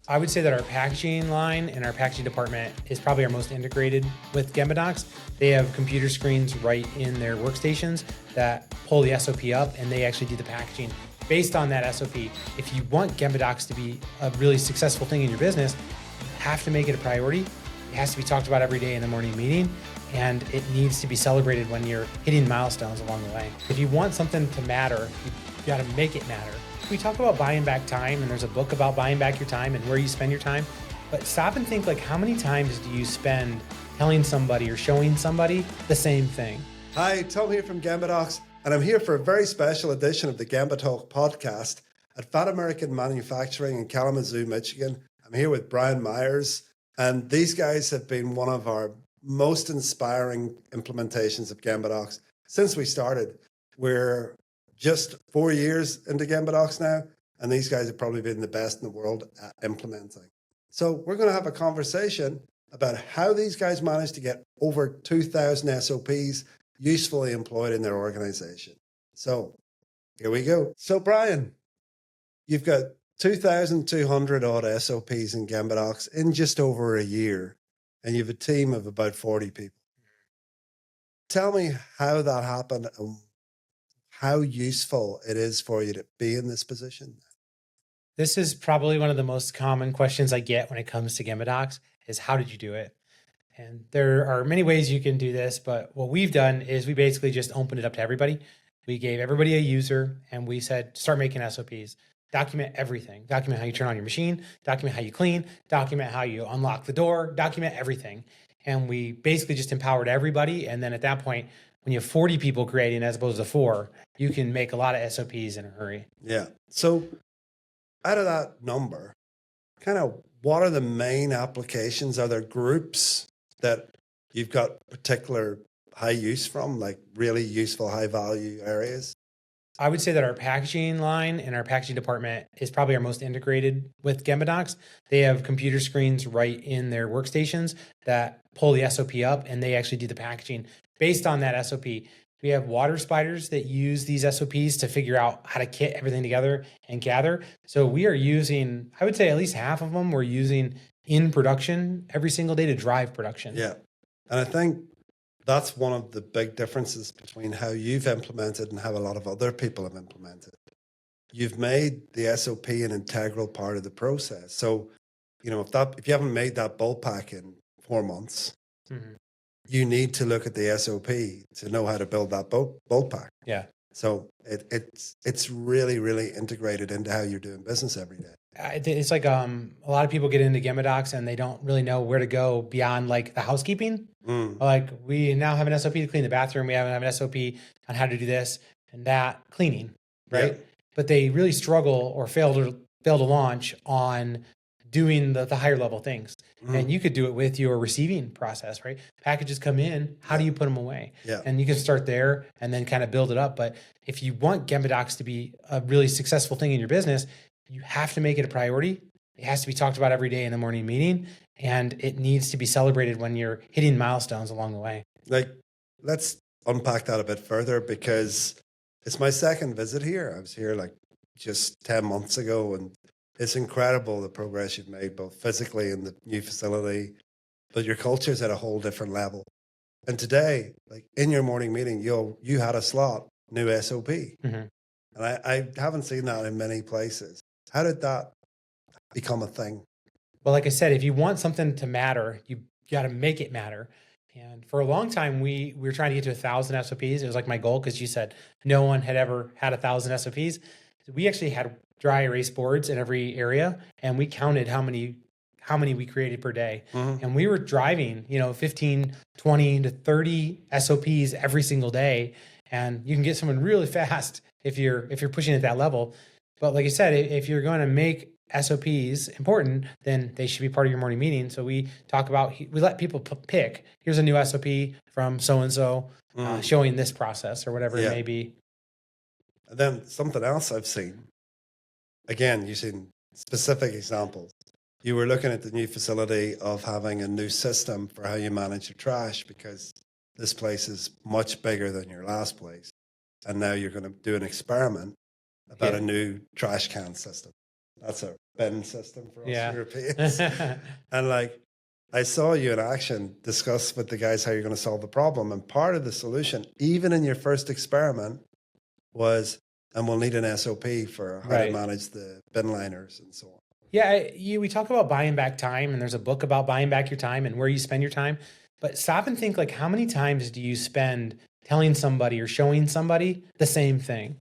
I would say that our packaging line and our packaging department is probably our most integrated with GembaDocs. They have computer screens right in their workstations that pull the SOP up, and they actually do the packaging based on that SOP. If you want GembaDocs to be a really successful thing in your business, you have to make it a priority. It has to be talked about every day in the morning meeting, and it needs to be celebrated when you're hitting milestones along the way. If you want something to matter, you got to make it matter. We talk about buying back time, and there's a book about buying back your time and where you spend your time. But stop and think, like, how many times do you spend telling somebody or showing somebody the same thing? Hi, Tom here from GembaDocs, and I'm here for a very special edition of the Gemba Talk podcast at Fat American Manufacturing in Kalamazoo, Michigan. I'm here with Brian Meyers, and these guys have been one of our most inspiring implementations of GembaDocs since we started. We're just 4 years into GembaDocs now, and these guys have probably been the best in the world at implementing. So we're going to have a conversation about how these guys managed to get over 2,000 SOPs usefully employed in their organization. So here we go. So Brian, you've got 2,200 odd SOPs in GembaDocs in just over a year, and you have a team of about 40 people. Tell me how that happened and how useful it is for you to be in this position. This is probably one of the most common questions I get when it comes to GembaDocs is, how did you do it? And there are many ways you can do this, but what we've done is we basically just opened it up to everybody. We gave everybody a user and we said, start making SOPs. Document everything. Document how you turn on your machine, document how you clean, document how you unlock the door, document everything. And we basically just empowered everybody. And then at that point, when you have 40 people creating as opposed to 4, you can make a lot of SOPs in a hurry. Yeah. So out of that number, kind of what are the main applications? Are there groups that you've got particular high use from, like really useful, high value areas? I would say that our packaging line and our packaging department is probably our most integrated with GembaDocs. They have computer screens right in their workstations that pull the SOP up, and they actually do the packaging based on that SOP. We have water spiders that use these SOPs to figure out how to kit everything together and gather. So we are using, I would say at least half of them we're using in production every single day to drive production. Yeah. And I think that's one of the big differences between how you've implemented and how a lot of other people have implemented. You've made the SOP an integral part of the process. So, you know, if you haven't made that bulk pack in 4 months, you need to look at the SOP to know how to build that bulk pack. Yeah. So it's really, really integrated into how you're doing business every day. It's like a lot of people get into GembaDocs and they don't really know where to go beyond like the housekeeping. Like, we now have an SOP to clean the bathroom. We have an SOP on how to do this and that cleaning, right? Yeah. But they really struggle or fail to launch on doing the higher level things. And you could do it with your receiving process, right? Packages come in, how do you put them away? Yeah. And you can start there and then kind of build it up. But if you want GembaDocs to be a really successful thing in your business, you have to make it a priority. It has to be talked about every day in the morning meeting, and it needs to be celebrated when you're hitting milestones along the way. Like, let's unpack that a bit further, because it's my second visit here. I was here like just 10 months ago, and it's incredible the progress you've made, both physically in the new facility, but your culture's at a whole different level. And today, like in your morning meeting, you had a slot, new SOP. And I haven't seen that in many places. How did that become a thing? Well, like I said, if you want something to matter, you got to make it matter. And for a long time, we were trying to get to 1,000 SOPs. It was like my goal, because you said no one had ever had 1,000 SOPs. We actually had dry erase boards in every area, and we counted how many we created per day. And we were driving, 15, 20 to 30 SOPs every single day. And you can get someone really fast if you're pushing at that level. But like I said, if you're going to make SOPs important, then they should be part of your morning meeting. So we let people pick, here's a new SOP from so-and-so showing this process or whatever it may be. And then something else I've seen, again, using specific examples. You were looking at the new facility of having a new system for how you manage your trash, because this place is much bigger than your last place. And now you're going to do an experiment about a new trash can system. That's a bin system for us Yeah. Europeans. And like, I saw you in action discuss with the guys how you're going to solve the problem. And part of the solution, even in your first experiment, was, and we'll need an SOP for how to Right. manage the bin liners and so on. Yeah, we talk about buying back time, and there's a book about buying back your time and where you spend your time. But stop and think, like, how many times do you spend telling somebody or showing somebody the same thing?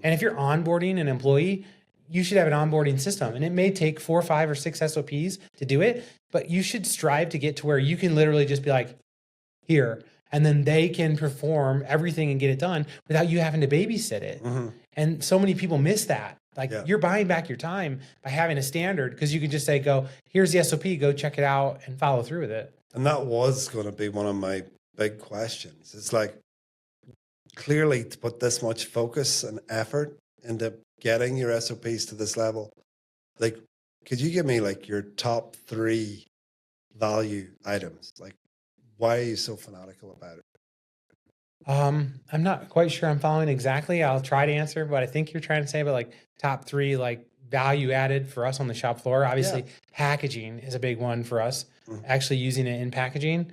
And if you're onboarding an employee, you should have an onboarding system, and it may take 4, 5, or 6 SOPs to do it, but you should strive to get to where you can literally just be like, here, and then they can perform everything and get it done without you having to babysit it. And so many people miss that. Like, you're buying back your time by having a standard, because you can just say, go, here's the SOP, go check it out and follow through with it. And that was going to be one of my big questions. It's like, clearly, to put this much focus and effort into getting your SOPs to this level, like, could you give me like your top 3 value items? Like, why are you so fanatical about it? I'm not quite sure I'm following exactly. I'll try to answer what I think you're trying to say, but like top 3, like value added for us on the shop floor. Obviously, packaging is a big one for us. Actually using it in packaging,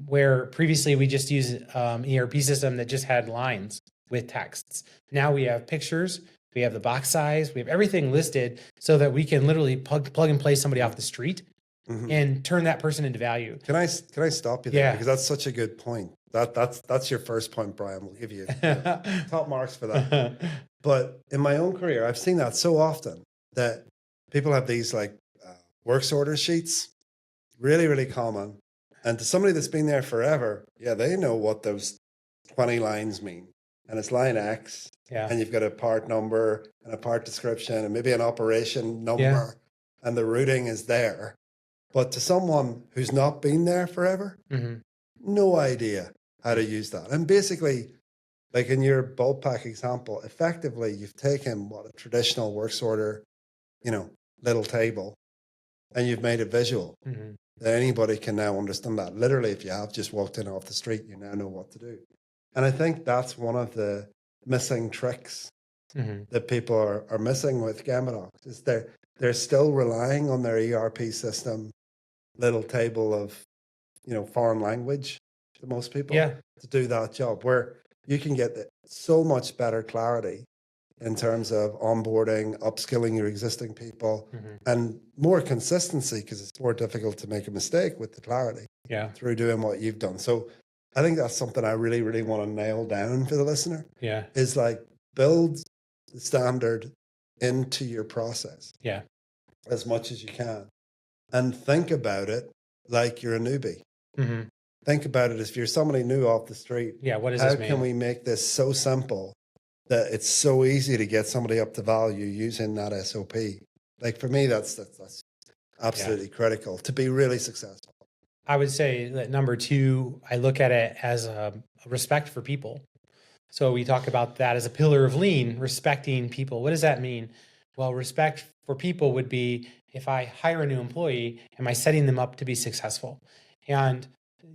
where previously we just used ERP system that just had lines with texts. Now we have pictures, we have the box size, we have everything listed so that we can literally plug and play somebody off the street and turn that person into value. Can I stop you there? Because that's such a good point. That's your first point, Brian. We'll give you top marks for that. But in my own career, I've seen that so often that people have these like works order sheets, really, really common. And to somebody that's been there forever, they know what those 20 lines mean. And it's line X, and you've got a part number and a part description and maybe an operation number, and the routing is there. But to someone who's not been there forever, no idea how to use that. And basically, like in your bulk pack example, effectively, you've taken what a traditional works order, little table, and you've made it visual. That anybody can now understand that. Literally, if you have just walked in off the street, you now know what to do. And I think that's one of the missing tricks that people are missing with GembaDocs, is they're still relying on their ERP system, little table of, foreign language to most people to do that job, where you can get so much better clarity in terms of onboarding, upskilling your existing people, and more consistency, because it's more difficult to make a mistake with the clarity through doing what you've done. So I think that's something I really, really want to nail down for the listener. Is like, build the standard into your process as much as you can. And think about it like you're a newbie. Think about it as if you're somebody new off the street. What does How this mean? can we make this so simple that it's so easy to get somebody up to value using that SOP? Like, for me, that's absolutely critical to be really successful. I would say that number 2, I look at it as a respect for people. So we talk about that as a pillar of lean, respecting people. What does that mean? Well, respect for people would be, if I hire a new employee, am I setting them up to be successful? And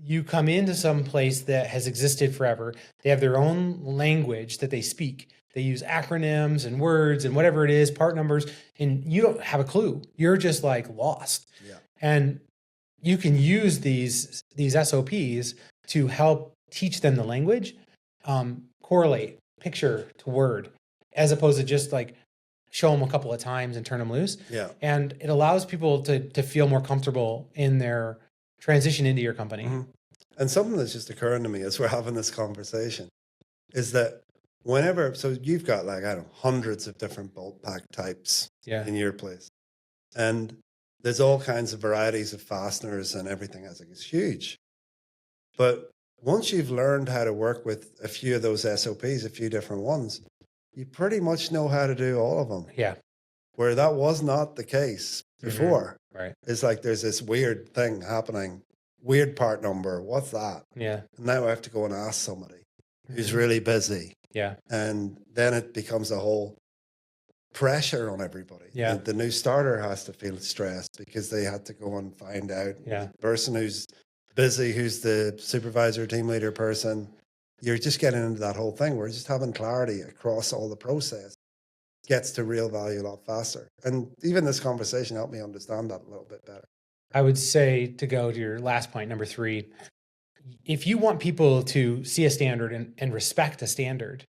you come into some place that has existed forever. They have their own language that they speak. They use acronyms and words and whatever it is, part numbers, and you don't have a clue. You're just like lost. And you can use these SOPs to help teach them the language, correlate picture to word, as opposed to just like show them a couple of times and turn them loose. And it allows people to feel more comfortable in their transition into your company. And something that's just occurring to me as we're having this conversation is that so you've got like, I don't know, hundreds of different bulk pack types in your place. And there's all kinds of varieties of fasteners and everything. I think it's huge. But once you've learned how to work with a few of those SOPs, a few different ones, you pretty much know how to do all of them. Where that was not the case before. It's like, there's this weird thing happening, weird part number. What's that? And now I have to go and ask somebody who's really busy. And then it becomes a whole pressure on everybody. The new starter has to feel stressed because they had to go and find out the person who's busy, who's the supervisor, team leader person. You're just getting into that whole thing. We're just having clarity across all the process. gets to real value a lot faster. And even this conversation helped me understand that a little bit better. I would say, to go to your last point, number 3, if you want people to see a standard and respect a standard,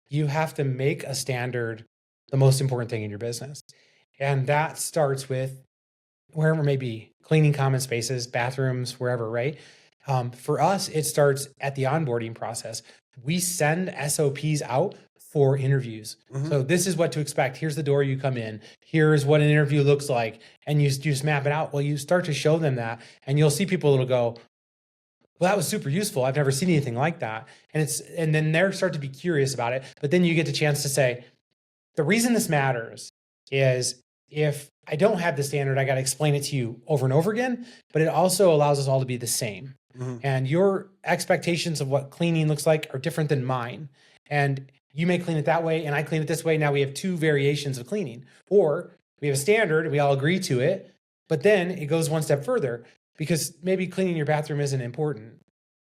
you have to make a standard the most important thing in your business. And that starts with wherever it may be, cleaning common spaces, bathrooms, wherever, right? For us, it starts at the onboarding process. We send SOPs out for interviews. So this is what to expect. Here's the door you come in. Here's what an interview looks like. And you just map it out. Well, you start to show them that, and you'll see people that'll go, well, that was super useful. I've never seen anything like that. And then they start to be curious about it. But then you get the chance to say, the reason this matters is if I don't have the standard, I got to explain it to you over and over again, but it also allows us all to be the same. And your expectations of what cleaning looks like are different than mine. And you may clean it that way and I clean it this way. Now we have 2 variations of cleaning, or we have a standard and we all agree to it, but then it goes one step further because maybe cleaning your bathroom isn't important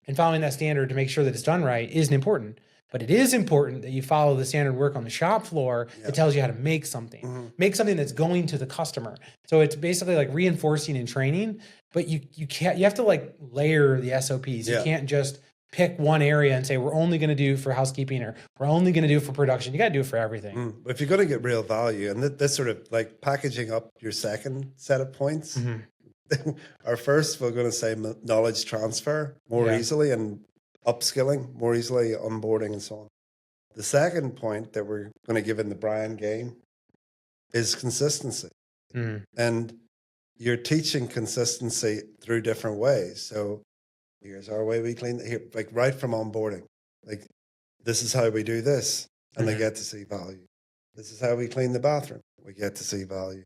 and following that standard to make sure that it's done right isn't important. But it is important that you follow the standard work on the shop floor that tells you how to make something. Make something that's going to the customer. So it's basically like reinforcing and training, but you have to like layer the SOPs. You can't just pick one area and say, we're only going to do for housekeeping or we're only going to do for production. You got to do it for everything. If you're going to get real value, and this sort of like packaging up your second set of points, our first, we're going to say knowledge transfer more easily and upskilling more easily, onboarding and so on. The second point that we're going to give in the Brian game is consistency. And you're teaching consistency through different ways. So here's our way we clean here, like right from onboarding. Like, this is how we do this, and they get to see value. This is how we clean the bathroom. We get to see value.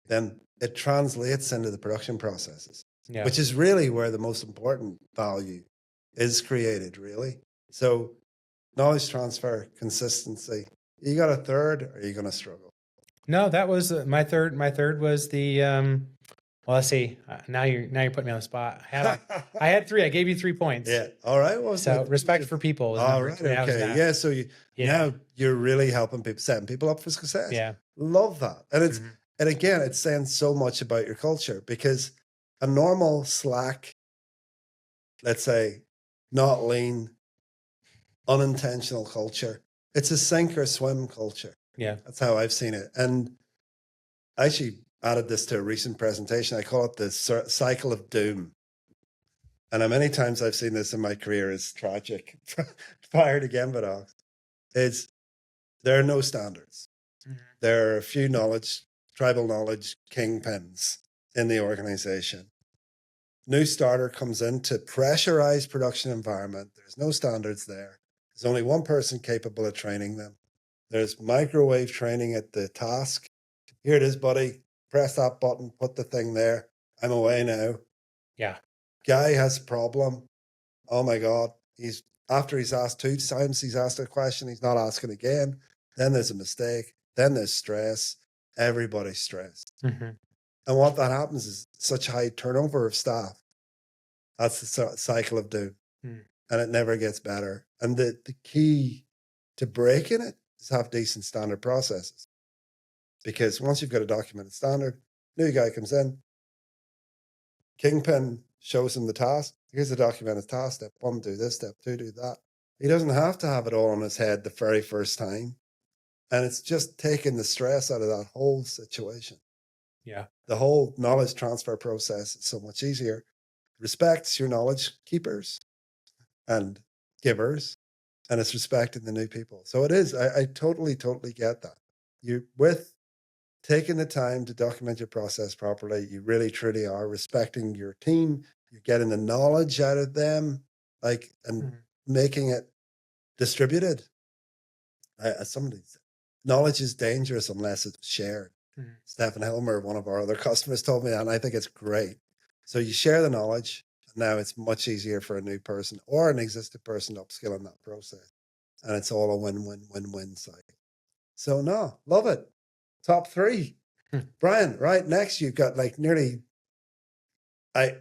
Then it translates into the production processes, which is really where the most important value is created, really. So knowledge transfer, consistency. You got a third, or are you going to struggle? No, that was my third. My third was the, well, let's see. Now you're putting me on the spot. I had 3. I gave you 3 points. Yeah. All right. Well, so respect for people. All right. Okay. Yeah. So now you're really helping people, setting people up for success. Yeah. Love that. And it's, and again, it's saying so much about your culture, because a normal slack, let's say, not lean, unintentional culture, it's a sink or swim culture. Yeah. That's how I've seen it. And I actually added this to a recent presentation. I call it the cycle of doom. And how many times I've seen this in my career is tragic. Prior to GembaDocs, is there are no standards. There are a few tribal knowledge kingpins in the organization. New starter comes into pressurized production environment. There's no standards there. There's only one person capable of training them. There's microwave training at the task. Here it is, buddy. Press that button, put the thing there. I'm away now. Yeah. Guy has a problem. Oh my God. After he's asked 2 times, he's asked a question, he's not asking again. Then there's a mistake. Then there's stress. Everybody's stressed. And what that happens is such high turnover of staff. That's the cycle of doom. And it never gets better. And the key to breaking it is have decent standard processes. Because once you've got a documented standard, new guy comes in, kingpin shows him the task. Here's the documented task. Step 1, do this. Step 2, do that. He doesn't have to have it all on his head the very first time. And it's just taking the stress out of that whole situation. Yeah. The whole knowledge transfer process is so much easier. Respects your knowledge keepers and givers, and it's respecting the new people. So it is. I totally get that. You, with taking the time to document your process properly, you really truly are respecting your team. You're getting the knowledge out of them, like, and making it distributed. Somebody said, knowledge is dangerous unless it's shared. Stephen Helmer, one of our other customers, told me that, and I think it's great. So you share the knowledge, and now it's much easier for a new person or an existing person to upskill in that process. And it's all a win-win-win-win cycle. So no, love it. Top 3. Brian, right next, you've got like nearly, you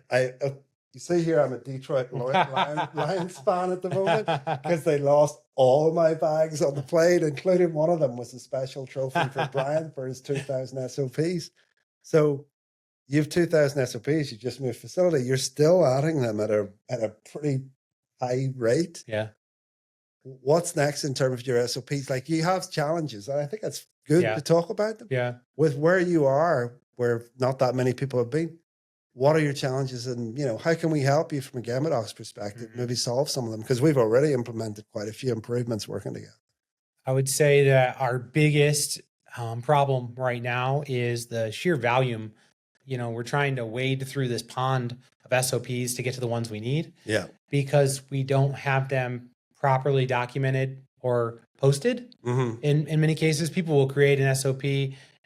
see here, I'm a Detroit Lions fan at the moment because they lost all my bags on the plane, including one of them was a special trophy for Brian for his 2,000 SOPs. So you have 2,000 SOPs, you just moved facility, you're still adding them at a pretty high rate. Yeah. What's next in terms of your SOPs? Like, you have challenges, and I think it's good to talk about them. Yeah. With where you are, where not that many people have been, what are your challenges, and how can we help you from a GembaDocs perspective, maybe solve some of them? Because we've already implemented quite a few improvements working together. I would say that our biggest problem right now is the sheer volume. We're trying to wade through this pond of SOPs to get to the ones we need. Yeah. Because we don't have them properly documented or posted. Mm-hmm. In many cases, people will create an SOP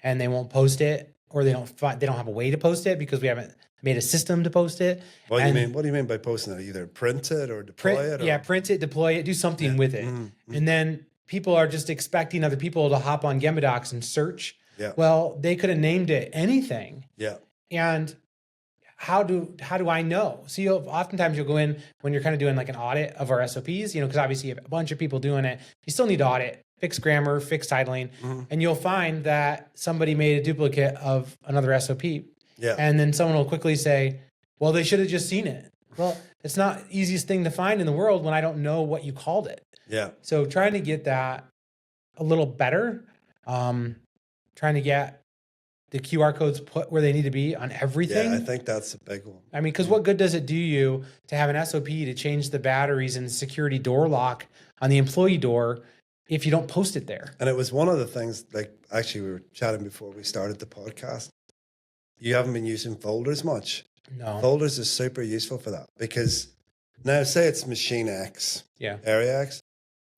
and they won't post it, or they don't have a way to post it because we haven't made a system to post it. What do you mean by posting it? Either print it or deploy it? Or? Yeah, print it, deploy it, do something with it. Mm-hmm. And then people are just expecting other people to hop on GembaDocs and search. Yeah. Well, they could have named it anything. Yeah. And how do I know? So oftentimes you'll go in when you're kind of doing like an audit of our SOPs, because obviously you have a bunch of people doing it. You still need to audit, fix grammar, fix titling, and you'll find that somebody made a duplicate of another SOP. Yeah. And then someone will quickly say, well, they should have just seen it. Well, it's not the easiest thing to find in the world when I don't know what you called it. Yeah. So trying to get that a little better, trying to get the QR codes put where they need to be on everything. Yeah, I think that's a big one. I mean, because what good does it do you to have an SOP to change the batteries and security door lock on the employee door if you don't post it there? And it was one of the things, like, actually we were chatting before we started the podcast. You haven't been using folders much. No. Folders is super useful for that, because now say it's machine X, area X,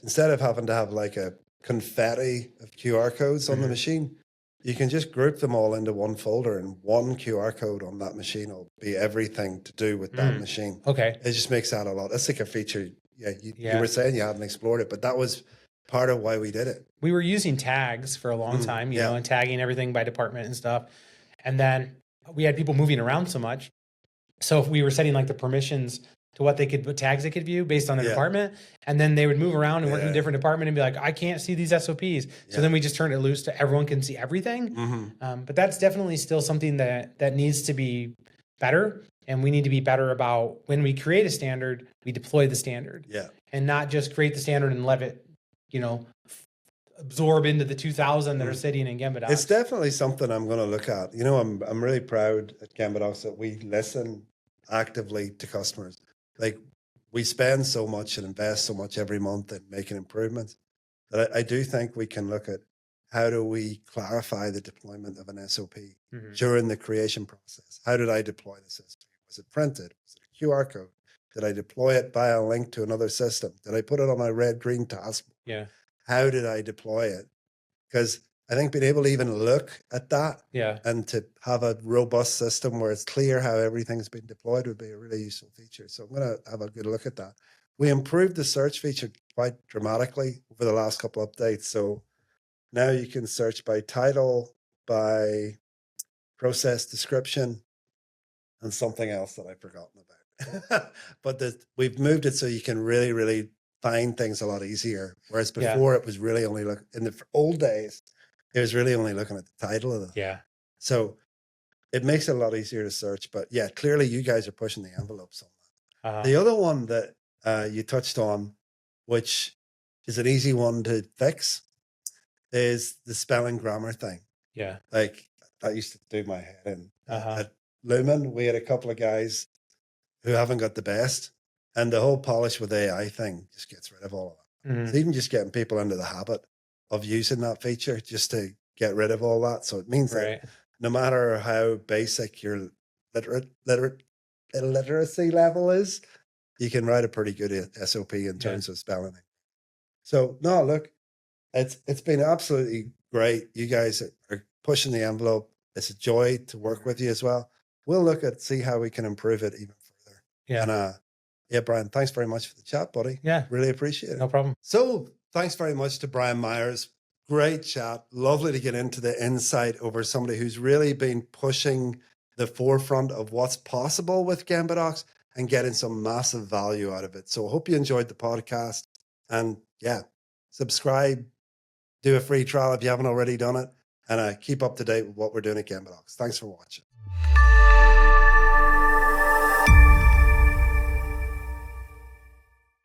instead of having to have like a confetti of QR codes on the machine, you can just group them all into one folder, and one QR code on that machine will be everything to do with that machine. Okay. It just makes that a lot. That's like a feature. You were saying you hadn't explored it, but that was part of why we did it. We were using tags for a long time, you know, and tagging everything by department and stuff. And then we had people moving around so much. So if we were setting like the permissions to what tags they could view based on their department, and then they would move around and work in a different department and be like, I can't see these SOPs. So then we just turned it loose to everyone can see everything. But that's definitely still something that needs to be better. And we need to be better about when we create a standard, we deploy the standard. Yeah. And not just create the standard and let it, absorb into the 2,000 that are sitting in GembaDocs. It's definitely something I'm going to look at. I'm really proud at GembaDocs that we listen actively to customers. Like, we spend so much and invest so much every month in making improvements that I do think we can look at how do we clarify the deployment of an SOP during the creation process. How did I deploy the system? Was it printed? Was it a QR code? Did I deploy it via a link to another system? Did I put it on my red-green task? Yeah. How did I deploy it? Because I think being able to even look at that and to have a robust system where it's clear how everything's been deployed would be a really useful feature. So I'm going to have a good look at that. We improved the search feature quite dramatically over the last couple of updates. So now you can search by title, by process description, and something else that I've forgotten about. But we've moved it so you can really, really find things a lot easier. Whereas before it was really only in the old days, it was really only looking at the title of the thing. So it makes it a lot easier to search. But yeah, clearly you guys are pushing the envelopes on that. The other one that you touched on, which is an easy one to fix, is the spelling grammar thing. Yeah. Like, that used to do my head in. At Lumen, we had a couple of guys who haven't got the best, and the whole polish with AI thing just gets rid of all of that. So even just getting people into the habit of using that feature just to get rid of all that. So it means that no matter how basic your literacy level is, you can write a pretty good SOP in terms of spelling. So no, look, it's been absolutely great. You guys are pushing the envelope. It's a joy to work with you as well. We'll look at see how we can improve it even further. Yeah. And Brian, thanks very much for the chat, buddy. Yeah. Really appreciate it. No problem. So thanks very much to Brian Meyers. Great chat. Lovely to get into the insight over somebody who's really been pushing the forefront of what's possible with GembaDocs and getting some massive value out of it. So I hope you enjoyed the podcast. And yeah, subscribe, do a free trial if you haven't already done it, and keep up to date with what we're doing at GembaDocs. Thanks for watching.